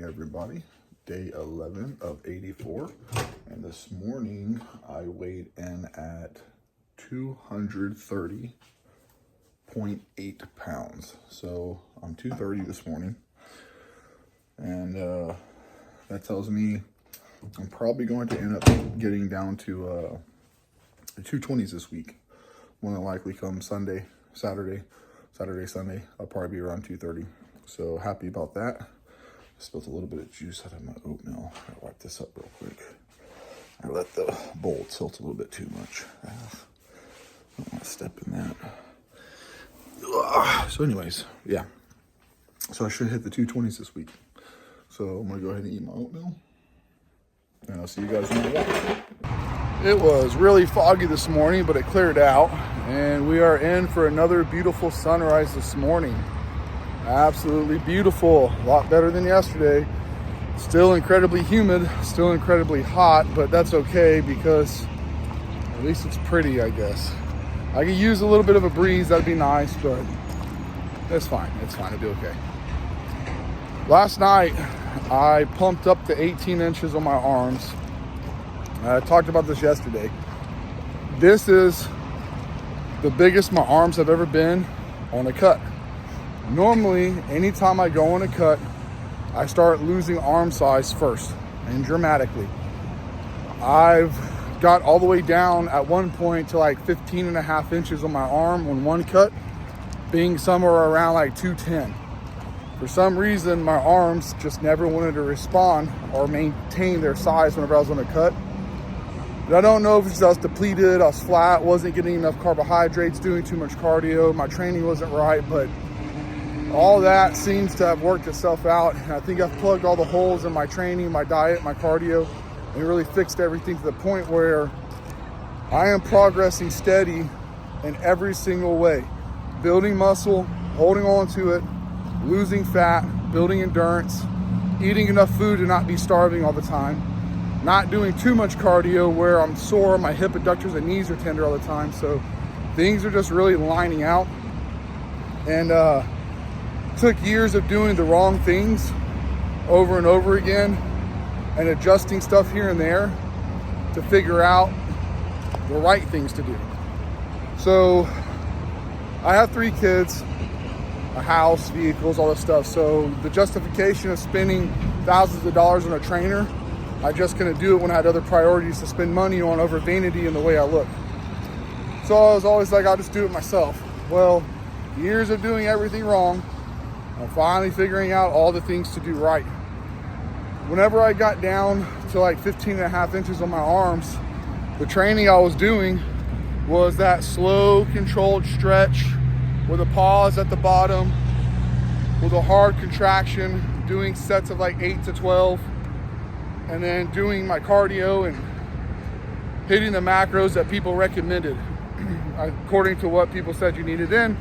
everybody. Day 11 of 84. And this morning I weighed in at 230.8 pounds. So I'm 230 this morning. And that tells me I'm probably going to end up getting down to the 220s this week. More than likely come Saturday, Sunday, I'll probably be around 230. So happy about that. Spilled a little bit of juice out of my oatmeal. I'll wipe this up real quick. I let the bowl tilt a little bit too much. I don't want to step in that. So anyways, yeah. So I should hit the 220s this week. So I'm going to go ahead and eat my oatmeal. And I'll see you guys in a while. It was really foggy this morning, but it cleared out. And we are in for another beautiful sunrise this morning. Absolutely beautiful. A lot better than yesterday. Still incredibly humid, still incredibly hot, but that's okay because at least it's pretty, I guess. I could use a little bit of a breeze, that'd be nice, but it's fine. It's fine, it'll be okay. Last night, I pumped up to 18 inches on my arms. I talked about this yesterday. This is the biggest my arms have ever been on a cut. Normally, anytime I go on a cut, I start losing arm size first, and dramatically. I've got all the way down at one point to like 15 and a half inches on my arm on one cut, being somewhere around like 210. For some reason, my arms just never wanted to respond or maintain their size whenever I was on a cut. But I don't know if it's because I was depleted, I was flat, wasn't getting enough carbohydrates, doing too much cardio, my training wasn't right, but all that seems to have worked itself out. And I think I've plugged all the holes in my training, my diet, my cardio, and really fixed everything to the point where I am progressing steady in every single way. Building muscle, holding on to it, losing fat, building endurance, eating enough food to not be starving all the time, not doing too much cardio where I'm sore, my hip adductors and knees are tender all the time. So things are just really lining out. And took years of doing the wrong things over and over again and adjusting stuff here and there to figure out the right things to do. So I have 3 kids, a house, vehicles, all this stuff. So the justification of spending thousands of dollars on a trainer, I just couldn't do it when I had other priorities to spend money on over vanity and the way I look. So I was always like, I'll just do it myself. Well, years of doing everything wrong, I'm finally figuring out all the things to do right. Whenever I got down to like 15 and a half inches on my arms, the training I was doing was that slow, controlled stretch with a pause at the bottom, with a hard contraction, doing sets of like 8 to 12, and then doing my cardio and hitting the macros that people recommended according to what people said you needed. Then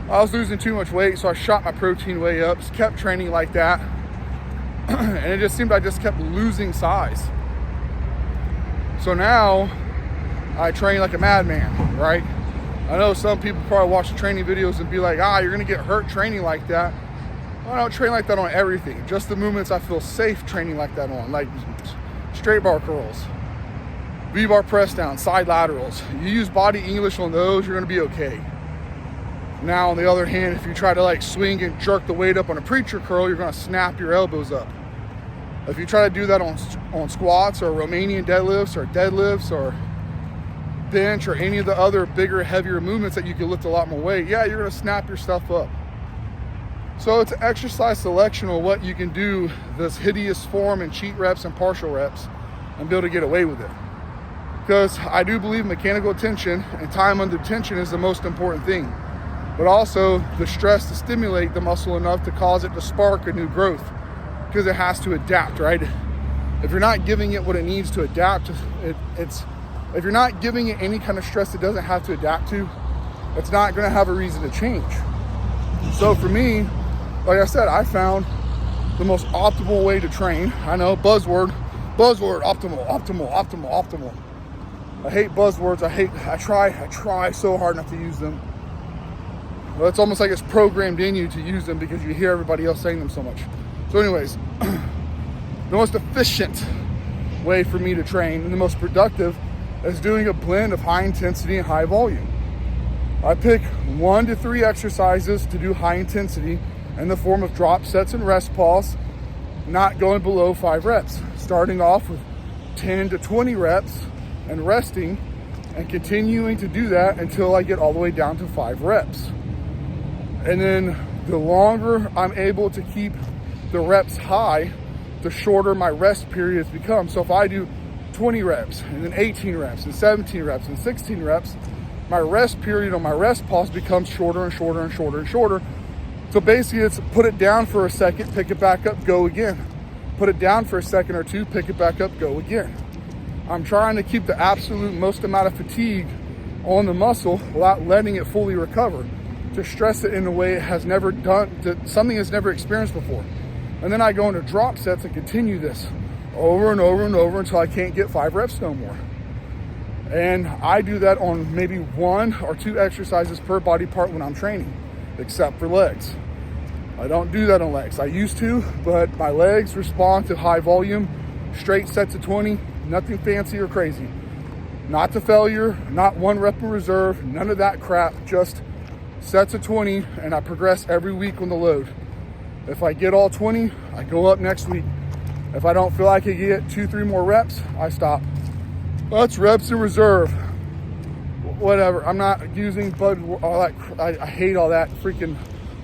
I was losing too much weight, so I shot my protein way up, just kept training like that. And it just seemed I just kept losing size. So now I train like a madman, right? I know some people probably watch the training videos and be like, you're gonna get hurt training like that. Well, I don't train like that on everything. Just the movements I feel safe training like that on, like straight bar curls, V-bar press down, side laterals. You use body English on those, you're gonna be okay. Now, on the other hand, if you try to like swing and jerk the weight up on a preacher curl, you're gonna snap your elbows up. If you try to do that on squats or Romanian deadlifts or bench or any of the other bigger, heavier movements that you can lift a lot more weight, you're gonna snap your stuff up. So it's exercise selection on what you can do this hideous form and cheat reps and partial reps and be able to get away with it. Because I do believe mechanical tension and time under tension is the most important thing. But also the stress to stimulate the muscle enough to cause it to spark a new growth, because it has to adapt, right? If you're not giving it what it needs to adapt, if you're not giving it any kind of stress it doesn't have to adapt to, it's not gonna have a reason to change. So for me, like I said, I found the most optimal way to train. I know, buzzword, optimal. I hate buzzwords, I try so hard not to use them. Well, it's almost like it's programmed in you to use them because you hear everybody else saying them so much. So anyways, the most efficient way for me to train and the most productive is doing a blend of high intensity and high volume. I pick 1 to 3 exercises to do high intensity in the form of drop sets and rest pause, not going below 5 reps, starting off with 10 to 20 reps and resting, and continuing to do that until I get all the way down to 5 reps. And then the longer I'm able to keep the reps high, the shorter my rest periods become. So if I do 20 reps and then 18 reps and 17 reps and 16 reps, my rest period on my rest pause becomes shorter and shorter and shorter and shorter. So basically it's put it down for a second, pick it back up, go again. Put it down for a second or two, pick it back up, go again. I'm trying to keep the absolute most amount of fatigue on the muscle without letting it fully recover, to stress it in a way it has never done, something it's never experienced before. And then I go into drop sets and continue this over and over and over until I can't get 5 reps no more. And I do that on maybe 1 or 2 exercises per body part when I'm training, except for legs. I don't do that on legs. I used to, but my legs respond to high volume, straight sets of 20, nothing fancy or crazy. Not to failure, not 1 rep in reserve, none of that crap, just sets of 20, and I progress every week on the load. If I get all 20, I go up next week. If I don't feel like I can get 2-3 more reps, I stop. That's reps in reserve. Whatever, I'm not using all that. I hate all that freaking,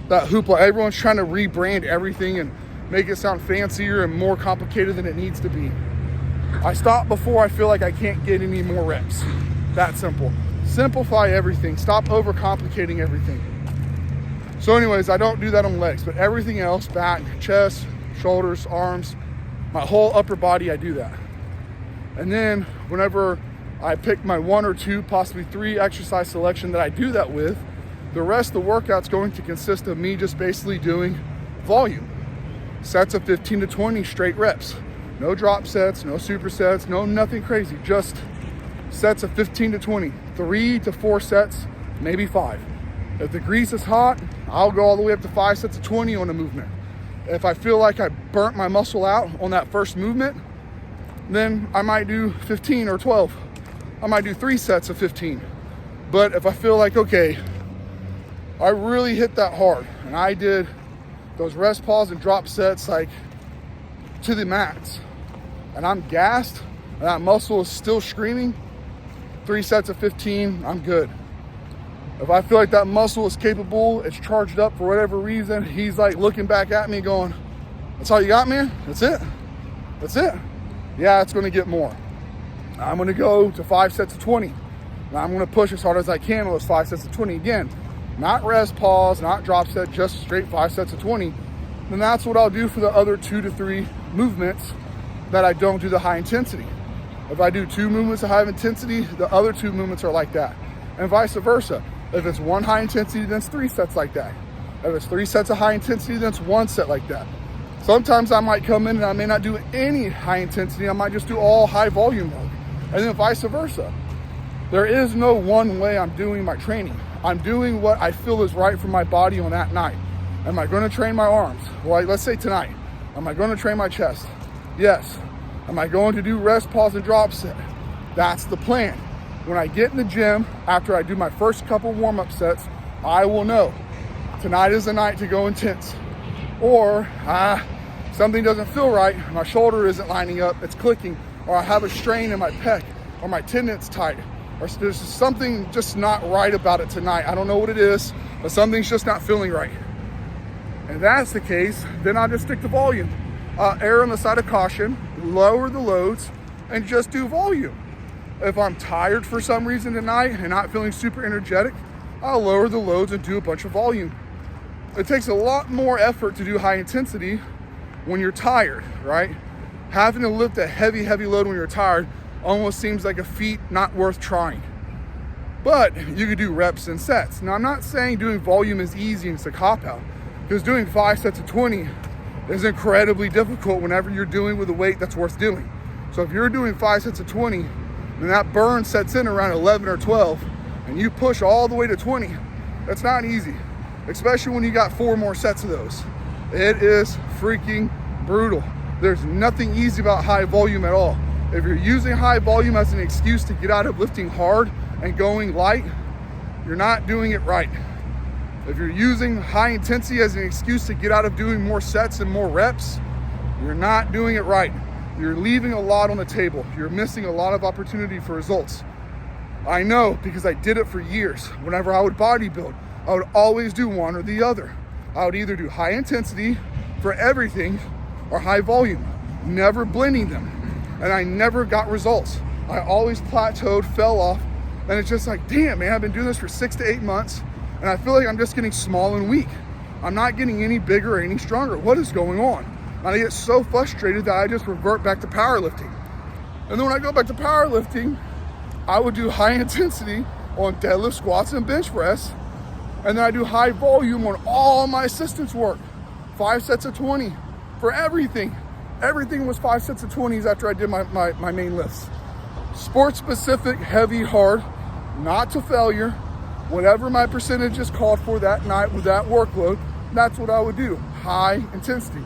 that hoopla. Everyone's trying to rebrand everything and make it sound fancier and more complicated than it needs to be. I stop before I feel like I can't get any more reps. That simple. Simplify everything. Stop overcomplicating everything. So anyways, I don't do that on legs, but everything else, back, chest, shoulders, arms, my whole upper body, I do that. And then whenever I pick my 1 or 2, possibly 3 exercise selection that I do that with, the rest of the workout's going to consist of me just basically doing volume. Sets of 15 to 20 straight reps. No drop sets, no supersets, no nothing crazy. Just sets of 15 to 20. 3 to 4 sets, maybe 5. If the grease is hot, I'll go all the way up to 5 sets of 20 on a movement. If I feel like I burnt my muscle out on that first movement, then I might do 15 or 12. I might do 3 sets of 15. But if I feel like, okay, I really hit that hard and I did those rest pause and drop sets like to the max, and I'm gassed and that muscle is still screaming, 3 sets of 15, I'm good. If I feel like that muscle is capable, it's charged up for whatever reason, he's like looking back at me going, that's all you got, man? That's it? That's it? Yeah, it's gonna get more. I'm gonna go to 5 sets of 20. And I'm gonna push as hard as I can with those 5 sets of 20 again. Not rest pause, not drop set, just straight 5 sets of 20. Then that's what I'll do for the other 2 to 3 movements that I don't do the high intensity. If I do 2 movements of high intensity, the other 2 movements are like that. And vice versa. If it's 1 high intensity, then it's 3 sets like that. If it's 3 sets of high intensity, then it's 1 set like that. Sometimes I might come in and I may not do any high intensity. I might just do all high volume work. And then vice versa. There is no one way I'm doing my training. I'm doing what I feel is right for my body on that night. Am I going to train my arms? Well, let's say tonight. Am I going to train my chest? Yes. Am I going to do rest, pause, and drop set? That's the plan. When I get in the gym, after I do my first couple warm-up sets, I will know tonight is the night to go intense. Or something doesn't feel right, my shoulder isn't lining up, it's clicking, or I have a strain in my pec, or my tendon's tight, or there's something just not right about it tonight. I don't know what it is, but something's just not feeling right. If that's the case, then I'll just stick to volume. Err on the side of caution, lower the loads, and just do volume. If I'm tired for some reason tonight and not feeling super energetic, I'll lower the loads and do a bunch of volume. It takes a lot more effort to do high intensity when you're tired, right? Having to lift a heavy load when you're tired almost seems like a feat not worth trying. But you could do reps and sets. Now, I'm not saying doing volume is easy and it's a cop-out, because doing 5 sets of 20 is incredibly difficult whenever you're doing with a weight that's worth doing. So if you're doing 5 sets of 20, then that burn sets in around 11 or 12, and you push all the way to 20, that's not easy, especially when you got 4 more sets of those. It is freaking brutal. There's nothing easy about high volume at all. If you're using high volume as an excuse to get out of lifting hard and going light, you're not doing it right. If you're using high intensity as an excuse to get out of doing more sets and more reps, you're not doing it right. You're leaving a lot on the table. You're missing a lot of opportunity for results. I know, because I did it for years. Whenever I would bodybuild, I would always do one or the other. I would either do high intensity for everything or high volume, never blending them. And I never got results. I always plateaued, fell off, and it's just like, damn, man, I've been doing this for 6 to 8 months, and I feel like I'm just getting small and weak. I'm not getting any bigger or any stronger. What is going on? And I get so frustrated that I just revert back to powerlifting. And then when I go back to powerlifting, I would do high intensity on deadlift, squats, and bench press. And then I do high volume on all my assistance work. 5 sets of 20 for everything. Everything was 5 sets of 20s after I did my main lifts. Sport specific, heavy, hard, not to failure. Whatever my percentages called for that night with that workload, that's what I would do. High intensity.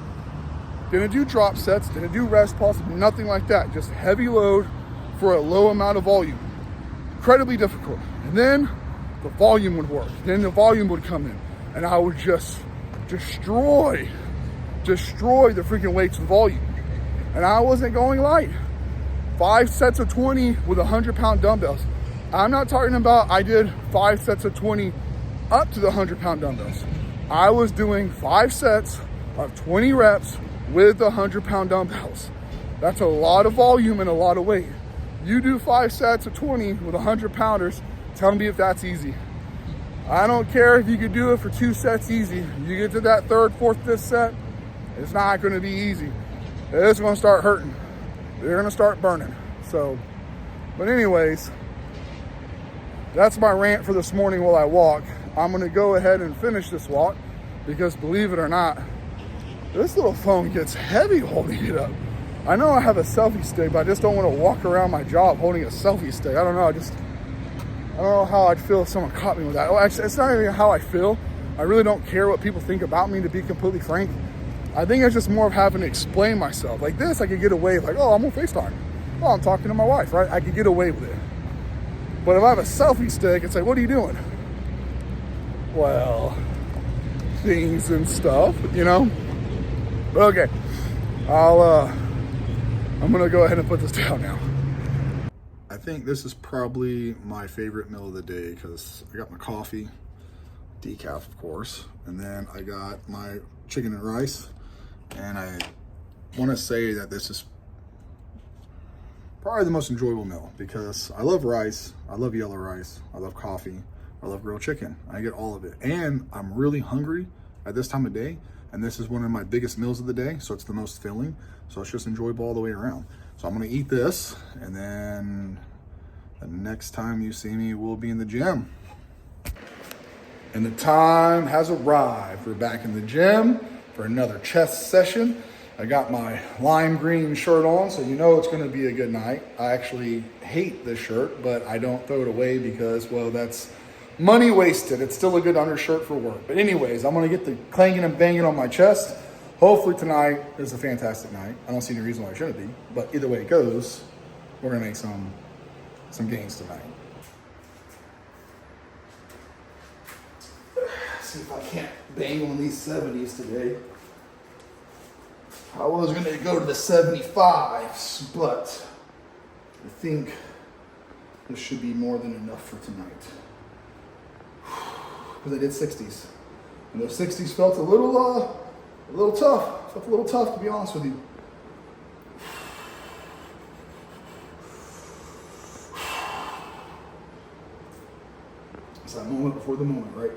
Didn't do drop sets, didn't do rest pulse, nothing like that. Just heavy load for a low amount of volume. Incredibly difficult. And then the volume would work. Then the volume would come in and I would just destroy the freaking weights with volume. And I wasn't going light. 5 sets of 20 with 100-pound dumbbells. I'm not talking about I did 5 sets of 20 up to the 100-pound dumbbells. I was doing 5 sets of 20 reps with the 100-pound dumbbells. That's a lot of volume and a lot of weight. You do 5 sets of 20 with 100-pounders, tell me if that's easy. I don't care if you could do it for 2 sets easy. You get to that 3rd, 4th, 5th set, it's not gonna be easy. It's gonna start hurting. They're gonna start burning. So, but anyways, that's my rant for this morning while I walk. I'm gonna go ahead and finish this walk because believe it or not, this little phone gets heavy holding it up. I know I have a selfie stick, but I just don't want to walk around my job holding a selfie stick. I don't know, I don't know how I'd feel if someone caught me with that. Oh, actually, it's not even how I feel. I really don't care what people think about me, to be completely frank. I think it's just more of having to explain myself. Like this, I could get away with, like, oh, I'm on FaceTime. Oh, I'm talking to my wife, right? I could get away with it. But if I have a selfie stick, it's like, what are you doing? Well, things and stuff, you know? Okay, I'm gonna go ahead and put this down now. I think this is probably my favorite meal of the day because I got my coffee, decaf of course, and then I got my chicken and rice. And I wanna say that this is probably the most enjoyable meal because I love rice, I love yellow rice, I love coffee, I love grilled chicken. I get all of it. And I'm really hungry at this time of day. And this is one of my biggest meals of the day, so it's the most filling. So it's just enjoyable all the way around. So I'm gonna eat this, and then the next time you see me, we'll be in the gym. And the time has arrived. We're back in the gym for another chest session. I got my lime green shirt on, so you know it's gonna be a good night. I actually hate this shirt, but I don't throw it away because, well, that's money wasted. It's still a good undershirt for work. But anyways, I'm gonna get the clanking and banging on my chest. Hopefully tonight is a fantastic night. I don't see any reason why it shouldn't be, but either way it goes, we're gonna make some gains tonight. See if I can't bang on these 70s today. I was gonna go to the 75s, but I think this should be more than enough for tonight. Because I did 60s. And those 60s felt a little tough. Felt a little tough, to be honest with you. It's that moment before the moment, right?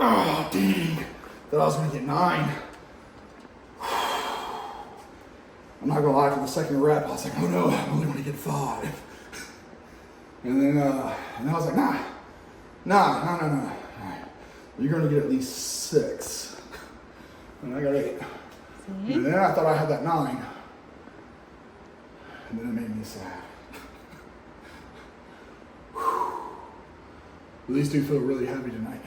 Oh, dang. Thought I was gonna get 9. I'm not gonna lie, after the second rep, I was like, oh no, I only want to get 5. And then I was like, nah. All right. You're gonna get at least 6. And I got 8. See? And then I thought I had that 9. And then it made me sad. These do feel really heavy tonight.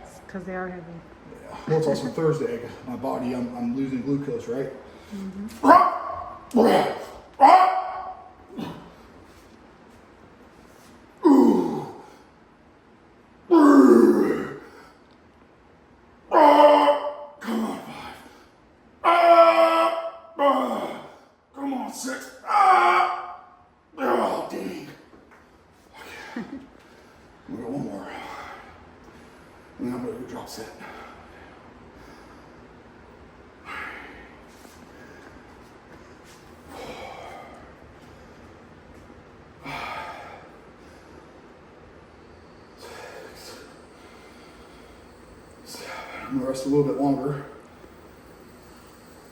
It's because they are heavy. Yeah. Well, it's also Thursday. My body, I'm losing glucose, right? Mm-hmm. Come on, 5. Come on, 6. Oh, dang. Okay. I'm gonna go one more. And then I'm gonna go drop set. I'm gonna rest a little bit longer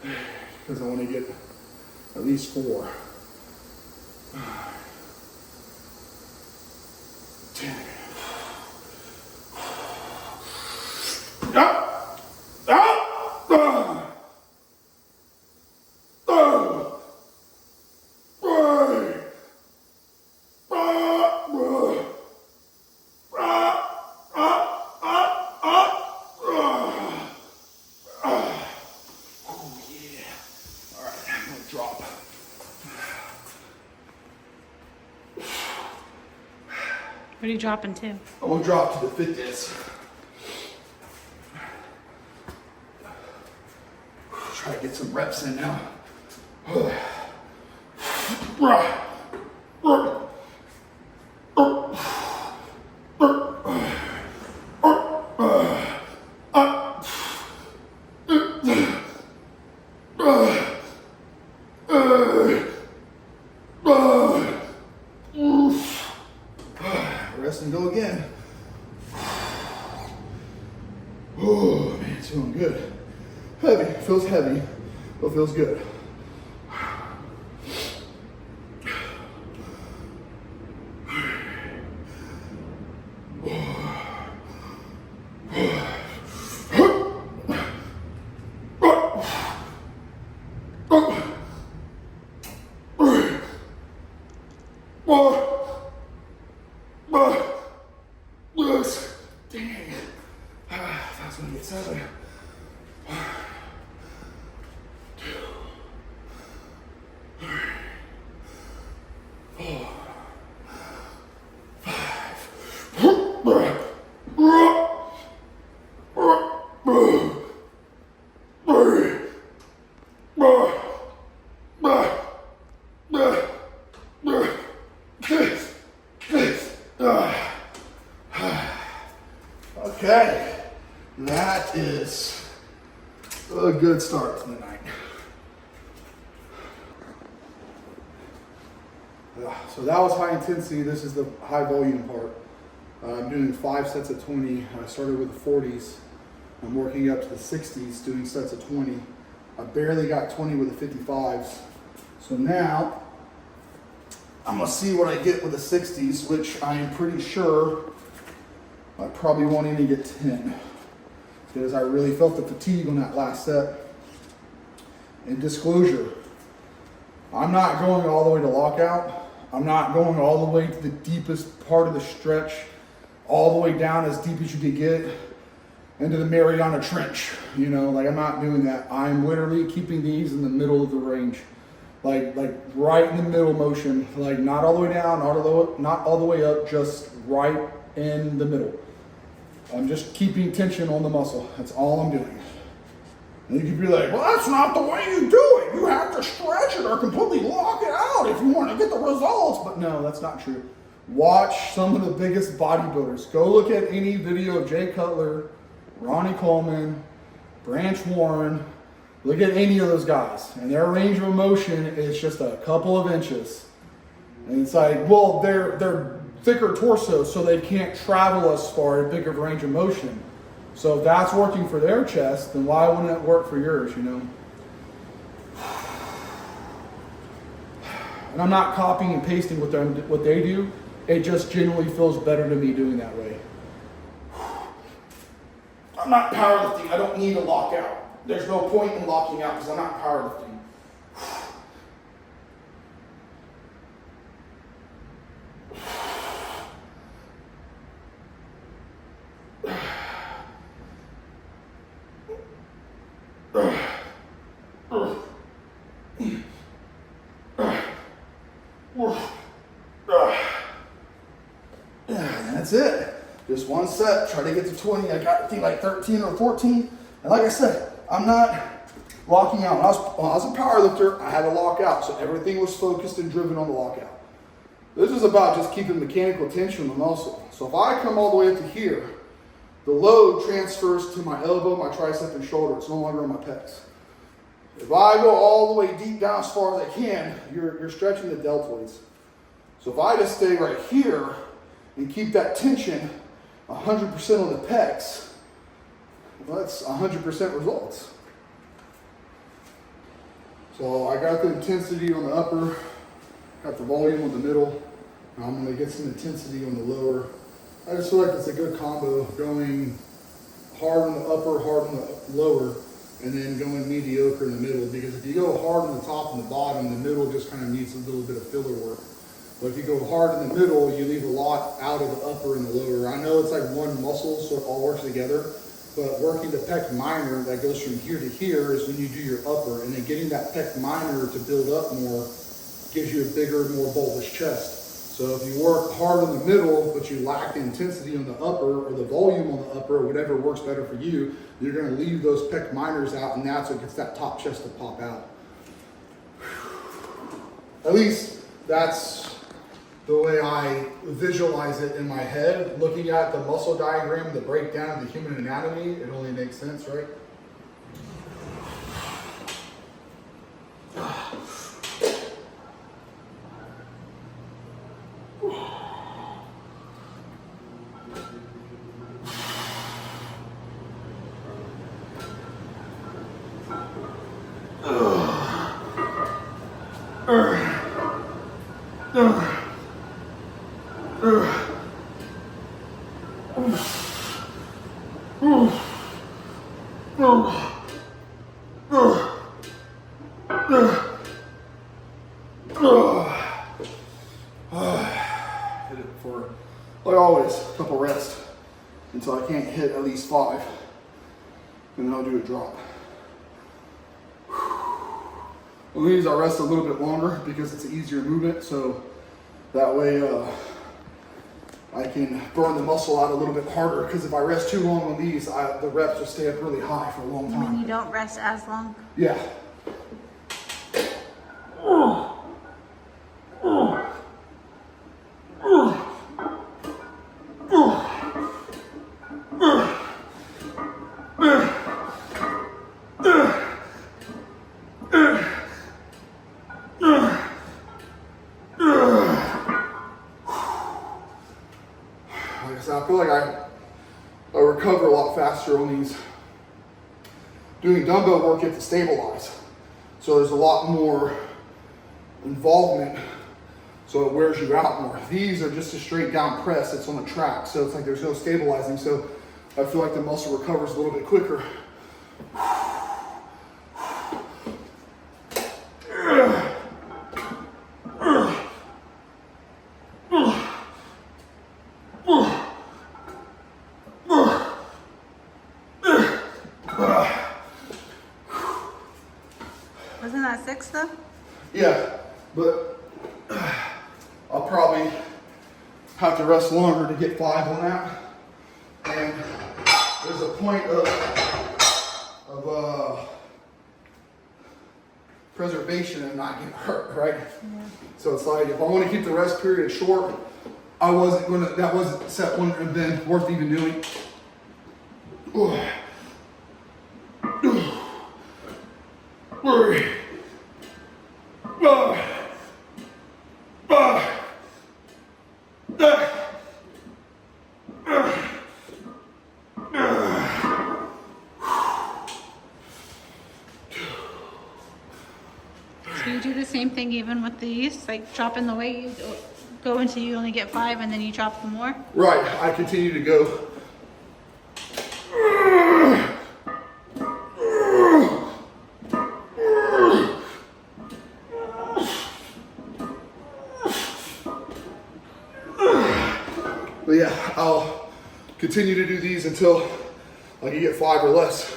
because I want to get at least 4. 10. Drop. What are you dropping to? I'm gonna drop to the fitness. Try to get some reps in now. Rest and go again. Oh man, it's feeling good. Heavy, feels heavy, but feels good. Dang. That's gonna get 7. 2, 3, 4, 5. Okay, that is a good start to the night. So that was high intensity. This is the high volume part. I'm doing 5 sets of 20. I started with the 40s. I'm working up to the 60s, doing sets of 20. I barely got 20 with the 55s. So now I'm gonna see what I get with the 60s, which I am pretty sure I probably won't even get 10 because I really felt the fatigue on that last set. And disclosure, I'm not going all the way to lockout. I'm not going all the way to the deepest part of the stretch, all the way down as deep as you could get into the Mariana Trench. You know, like I'm not doing that. I'm literally keeping these in the middle of the range. Like right in the middle motion, like not all the way down, not all the way up, just right in the middle. I'm just keeping tension on the muscle. That's all I'm doing. And you could be like, well, that's not the way you do it. You have to stretch it or completely lock it out if you want to get the results. But no, that's not true. Watch some of the biggest bodybuilders. Go look at any video of Jay Cutler, Ronnie Coleman, Branch Warren. Look at any of those guys. And their range of motion is just a couple of inches. And it's like, well, they're thicker torso, so they can't travel as far, a bigger range of motion. So if that's working for their chest, then why wouldn't it work for yours, you know? And I'm not copying and pasting what they do. It just generally feels better to me doing that way. I'm not powerlifting. I don't need to lock out. There's no point in locking out because I'm not powerlifting. That's it. Just one set. Try to get to 20. I got, I think, like 13 or 14. And like I said, I'm not locking out. When I was a power lifter, I had to lock out. So everything was focused and driven on the lockout. This is about just keeping mechanical tension in the muscle. So if I come all the way up to here, the load transfers to my elbow, my tricep, and shoulder. It's no longer on my pecs. If I go all the way deep down as far as I can, you're stretching the deltoids. So if I just stay right here and keep that tension 100% on the pecs, well, that's 100% results. So I got the intensity on the upper, got the volume on the middle. Now I'm going to get some intensity on the lower. I just feel like it's a good combo, going hard on the upper, hard on the lower, and then going mediocre in the middle. Because if you go hard on the top and the bottom, the middle just kind of needs a little bit of filler work. But if you go hard in the middle, you leave a lot out of the upper and the lower. I know it's like one muscle, so it all works together. But working the pec minor that goes from here to here is when you do your upper. And then getting that pec minor to build up more gives you a bigger, more bulbous chest. So if you work hard in the middle, but you lack the intensity on the upper or the volume on the upper, or whatever works better for you, you're going to leave those pec minors out, and that's what gets that top chest to pop out. At least that's the way I visualize it in my head. Looking at the muscle diagram, the breakdown of the human anatomy, it only makes sense, right? Hit it for, like always, a couple rests until I can't hit at least 5, and then I'll do a drop. On these, I'll rest a little bit longer because it's an easier movement, so that way I can burn the muscle out a little bit harder, because if I rest too long on these, the reps just stay up really high for a long time. You mean you don't rest as long? Yeah. Like I said, I feel like I recover a lot faster on these. Doing dumbbell work, you have to stabilize. So there's a lot more involvement, so it wears you out more. These are just a straight down press. It's on a track, so it's like there's no stabilizing. So I feel like the muscle recovers a little bit quicker. Wasn't that 6 though? Yeah, but I'll probably have to rest longer to get 5 on that. And there's a point of preservation and not getting hurt, right? Yeah. So it's like, if I want to keep the rest period short, that set wouldn't have been worth even doing. Do you do the same thing even with these? Like dropping the weight, you go until you only get 5 and then you drop the more? Right, I continue to go. But yeah, I'll continue to do these until I can get 5 or less.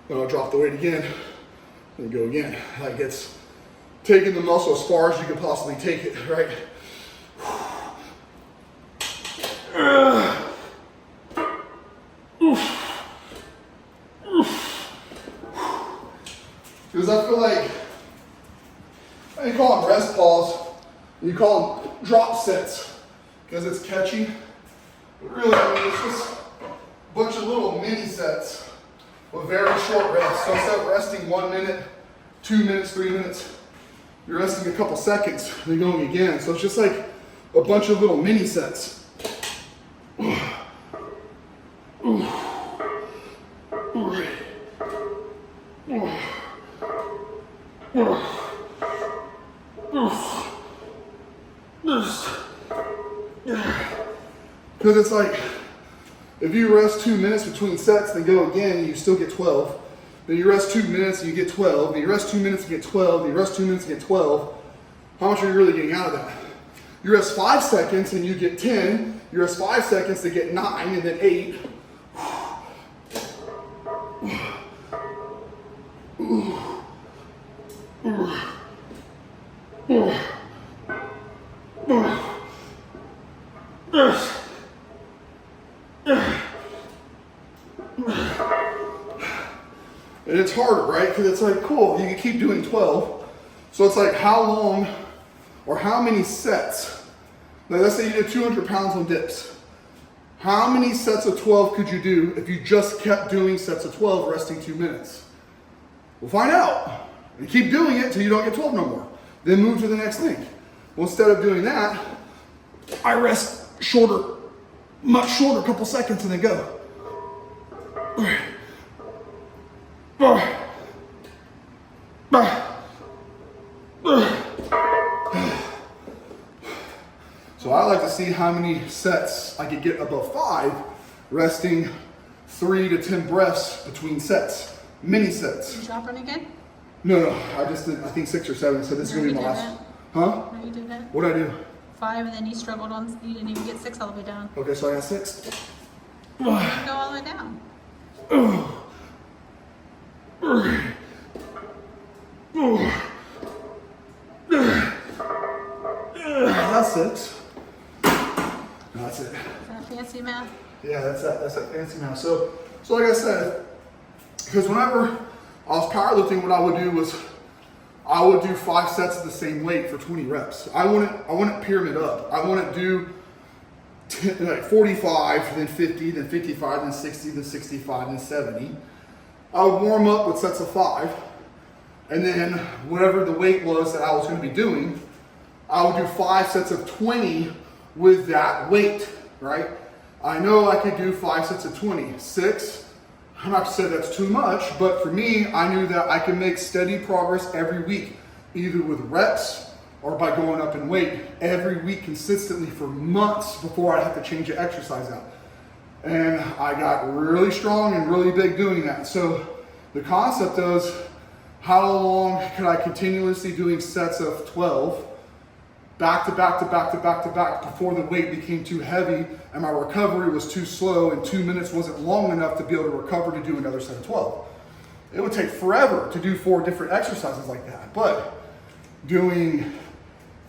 Then I'll drop the weight again and go again. That gets taking the muscle as far as you can possibly take it, right? Because I feel like, you call them rest pause, you call them drop sets, because it's catchy. But really, I mean, it's just a bunch of little mini sets with very short rests. So instead of resting 1 minute, 2 minutes, 3 minutes, you're resting a couple seconds, then going again. So it's just like a bunch of little mini sets. Because it's like, if you rest 2 minutes between sets, then go again, you still get 12. Then you rest 2 minutes and you get 12. Then you rest 2 minutes and get 12. Then you rest 2 minutes and get 12. How much are you really getting out of that? You rest 5 seconds and you get 10. You rest 5 seconds to get 9 and then 8. And it's harder, right? Because it's like, cool, you can keep doing 12. So it's like, how long or how many sets? Now, let's say you did 200 pounds on dips. How many sets of 12 could you do if you just kept doing sets of 12, resting 2 minutes? We'll find out. And keep doing it until you don't get 12 no more. Then move to the next thing. Well, instead of doing that, I rest shorter, much shorter, couple seconds, and then go. So I like to see how many sets I could get above 5, resting 3 to 10 breaths between sets, mini sets. Did you drop one again? No, I just did, I think 6 or 7, so this is No, gonna be you my last. didn't. Huh? No, you didn't. What'd I do? 5 and then you struggled on, you didn't even get 6 all the way down. Okay, so I got 6. You didn't go all the way down. That's 6. No, that's it. Is that fancy math? Yeah, that's that fancy now. So like I said, because whenever I was powerlifting, what I would do was I would do 5 sets of the same weight for 20 reps. I wouldn't pyramid up. I wouldn't do like 45, then 50, then 55, then 60, then 65, then 70. I would warm up with sets of 5, and then whatever the weight was that I was going to be doing, I would do 5 sets of 20 with that weight, right? I know I could do 5 sets of 20. 6, I'm not to say that's too much, but for me, I knew that I could make steady progress every week, either with reps or by going up in weight every week consistently for months before I'd have to change the exercise out. And I got really strong and really big doing that. So the concept is, how long could I continuously doing sets of 12 back to back to back to back to back before the weight became too heavy and my recovery was too slow and 2 minutes wasn't long enough to be able to recover to do another set of 12. It would take forever to do 4 different exercises like that, but doing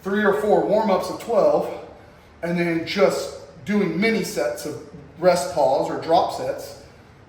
3 or 4 warm-ups of 12 and then just doing mini sets of rest pause or drop sets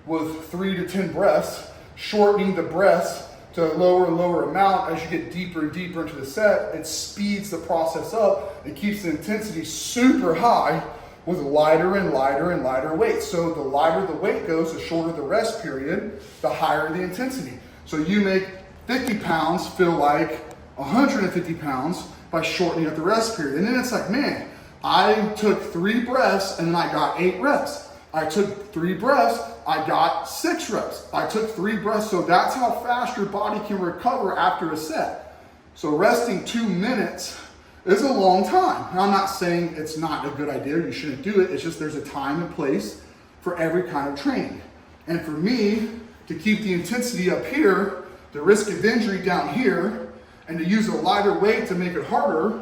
with 3 to 10 breaths, shortening the breaths to a lower and lower amount as you get deeper and deeper into the set, it speeds the process up. It keeps the intensity super high with lighter and lighter and lighter weights. So the lighter the weight goes, the shorter the rest period, the higher the intensity. So you make 50 pounds feel like 150 pounds by shortening up the rest period. And then it's like, man, I took 3 breaths and then I got 8 reps. I took 3 breaths, I got 6 reps. I took 3 breaths, so that's how fast your body can recover after a set. So resting 2 minutes is a long time. Now, I'm not saying it's not a good idea, you shouldn't do it. It's just there's a time and place for every kind of training. And for me, to keep the intensity up here, the risk of injury down here, and to use a lighter weight to make it harder,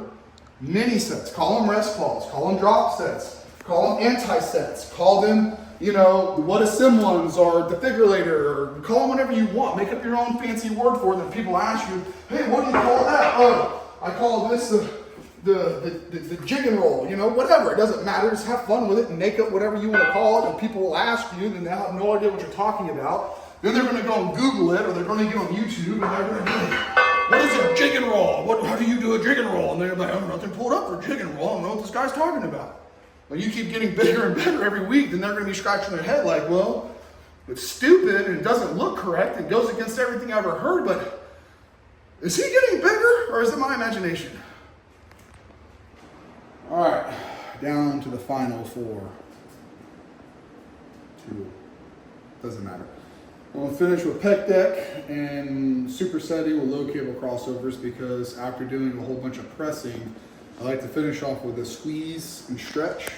mini sets, call them rest calls, call them drop sets, call them anti-sets, call them, you know, what is sim ones or defibrillator, or call them whatever you want. Make up your own fancy word for it. And people ask you, hey, what do you call that? Oh, I call this the jig and roll, you know, whatever. It doesn't matter. Just have fun with it and make up whatever you want to call it. And people will ask you, and they'll have no idea what you're talking about. Then they're going to go and Google it, or they're going to get on YouTube, and they're going to be like, what is a jig and roll? How do you do a jig and roll? And they're like, I have nothing pulled up for jig and roll. I don't know what this guy's talking about. When you keep getting bigger and better every week, then they're going to be scratching their head like, well, it's stupid and it doesn't look correct and goes against everything I ever heard, but is he getting bigger or is it my imagination? All right, down to the final 4. 2. Doesn't matter. I'm gonna finish with pec deck and supersetting with low cable crossovers, because after doing a whole bunch of pressing, I like to finish off with a squeeze and stretch.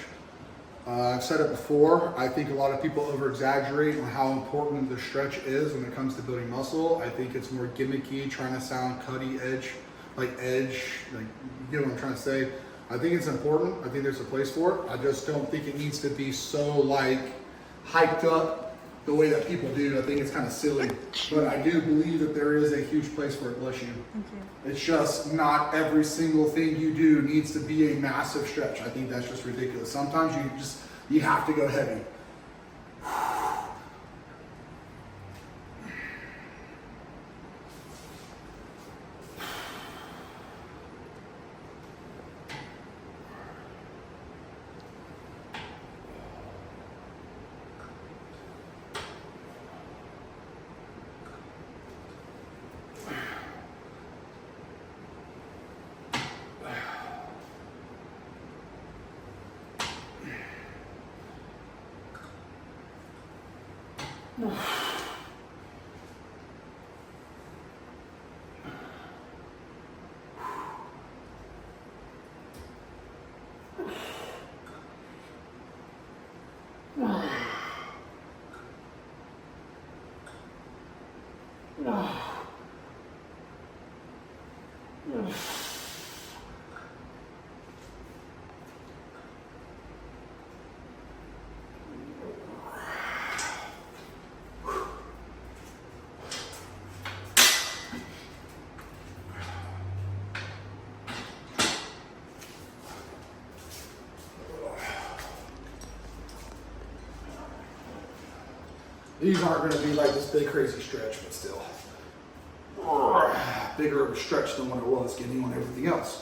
I've said it before, I think a lot of people over exaggerate on how important the stretch is when it comes to building muscle. I think it's more gimmicky, trying to sound cutting edge, like you get what I'm trying to say. I think it's important, I think there's a place for it. I just don't think it needs to be so like hyped up the way that people do. I think it's kind of silly, but I do believe that there is a huge place for it. Bless you. Thank you. It's just not every single thing you do needs to be a massive stretch. I think that's just ridiculous. Sometimes you have to go heavy. These aren't going to be like this big crazy stretch, but still. Bigger of a stretch than what it was getting on everything else.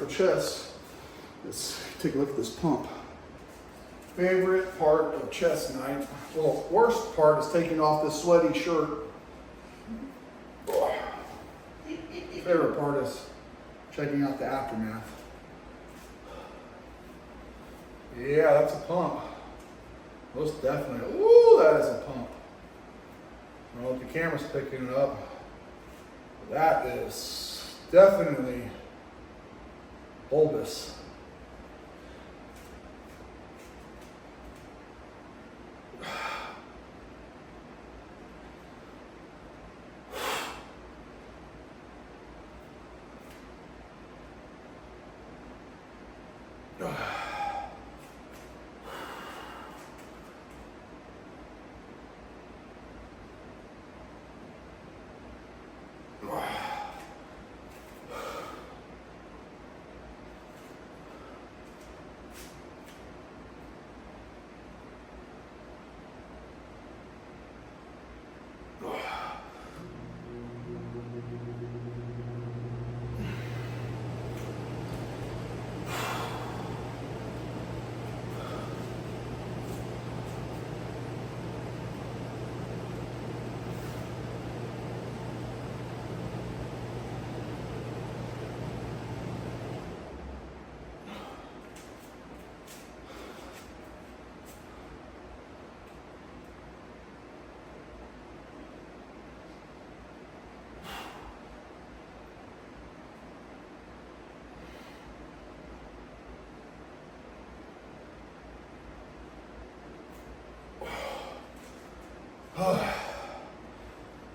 Chest. Let's take a look at this pump. Favorite part of chest night. Well, worst part is taking off this sweaty shirt. Favorite part is checking out the aftermath. Yeah, that's a pump. Most definitely. Ooh, that is a pump. I don't know if the camera's picking it up. That is definitely bulbous.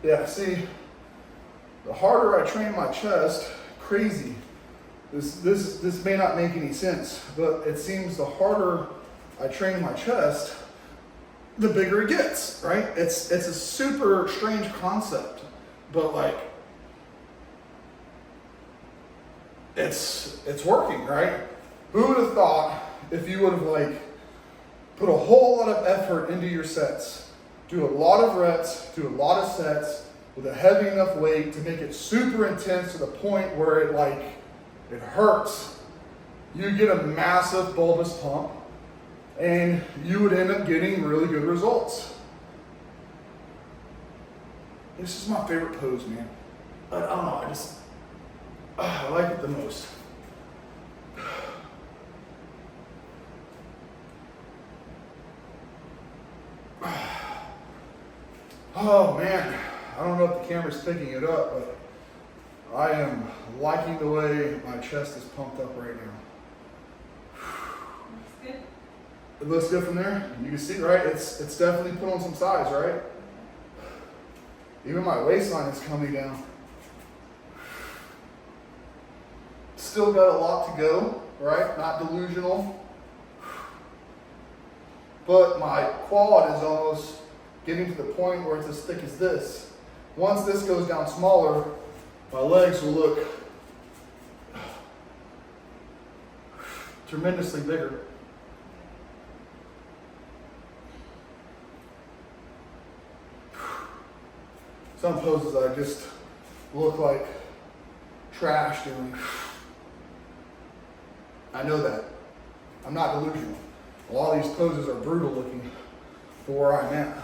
Yeah, see, the harder I train my chest, crazy. This may not make any sense, but it seems the harder I train my chest, the bigger it gets, right? It's a super strange concept, but like, it's working, right? Who would have thought if you would have like put a whole lot of effort into your sets, do a lot of reps, do a lot of sets with a heavy enough weight to make it super intense to the point where it hurts. You get a massive bulbous pump and you would end up getting really good results. This is my favorite pose, man. I don't know, I like it the most. Oh man, I don't know if the camera's picking it up, but I am liking the way my chest is pumped up right now. Looks good. It looks good from there. You can see, right? It's definitely put on some size, right? Even my waistline is coming down. Still got a lot to go, right? Not delusional. But my quad is almost getting to the point where it's as thick as this. Once this goes down smaller, my legs will look tremendously bigger. Some poses I just look like trash doing. I know that. I'm not delusional. A lot of these poses are brutal looking for where I'm at.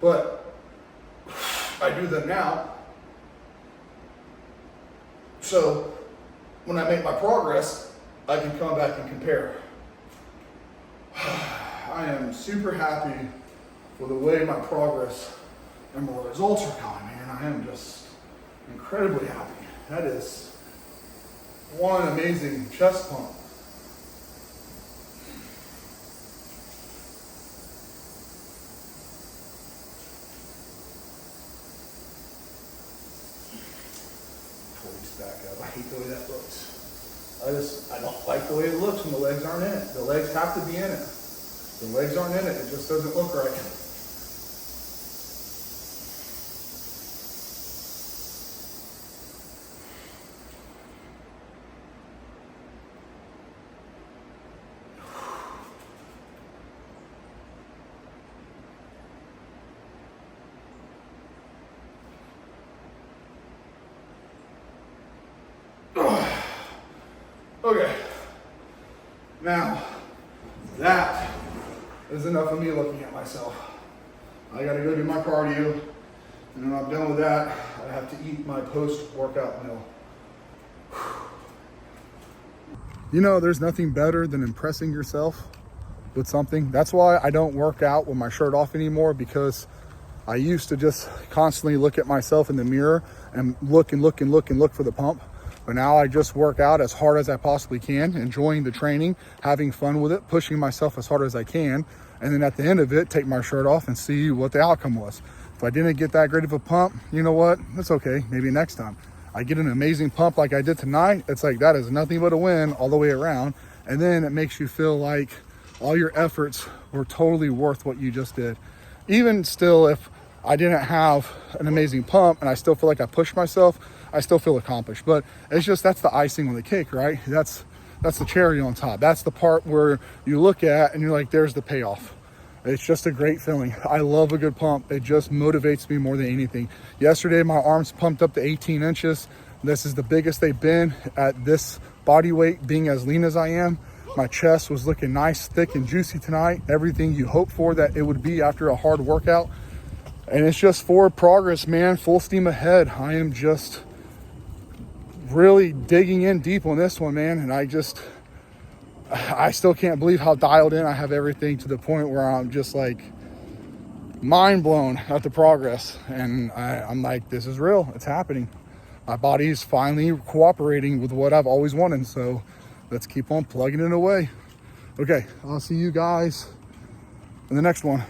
But I do them now. So when I make my progress, I can come back and compare. I am super happy with the way my progress and my results are coming, man. I am just incredibly happy. That is one amazing chest pump. Back up. I hate the way that looks. I don't like the way it looks when the legs aren't in it. The legs have to be in it. The legs aren't in it. It just doesn't look right. Okay, now that is enough of me looking at myself. I gotta go do my cardio, and when I'm done with that, I have to eat my post-workout meal. You know, there's nothing better than impressing yourself with something. That's why I don't work out with my shirt off anymore, because I used to just constantly look at myself in the mirror and look for the pump. But now I just work out as hard as I possibly can, enjoying the training, having fun with it, pushing myself as hard as I can. And then at the end of it, take my shirt off and see what the outcome was. If I didn't get that great of a pump, you know what? That's okay. Maybe next time. I get an amazing pump like I did tonight. It's like, that is nothing but a win all the way around. And then it makes you feel like all your efforts were totally worth what you just did. Even still, if I didn't have an amazing pump and I still feel like I pushed myself, I still feel accomplished. But it's just, that's the icing on the cake, right? That's the cherry on top. That's the part where you look at and you're like, there's the payoff. It's just a great feeling. I love a good pump. It just motivates me more than anything. Yesterday, my arms pumped up to 18 inches. This is the biggest they've been at this body weight, being as lean as I am. My chest was looking nice, thick, and juicy tonight. Everything you hope for that it would be after a hard workout. And it's just forward progress, man. Full steam ahead. I am just really digging in deep on this one, man. And I still can't believe how dialed in I have everything, to the point where I'm just like mind blown at the progress. And I'm like, this is real. It's happening. My body's finally cooperating with what I've always wanted. So let's keep on plugging it away. Okay, I'll see you guys in the next one.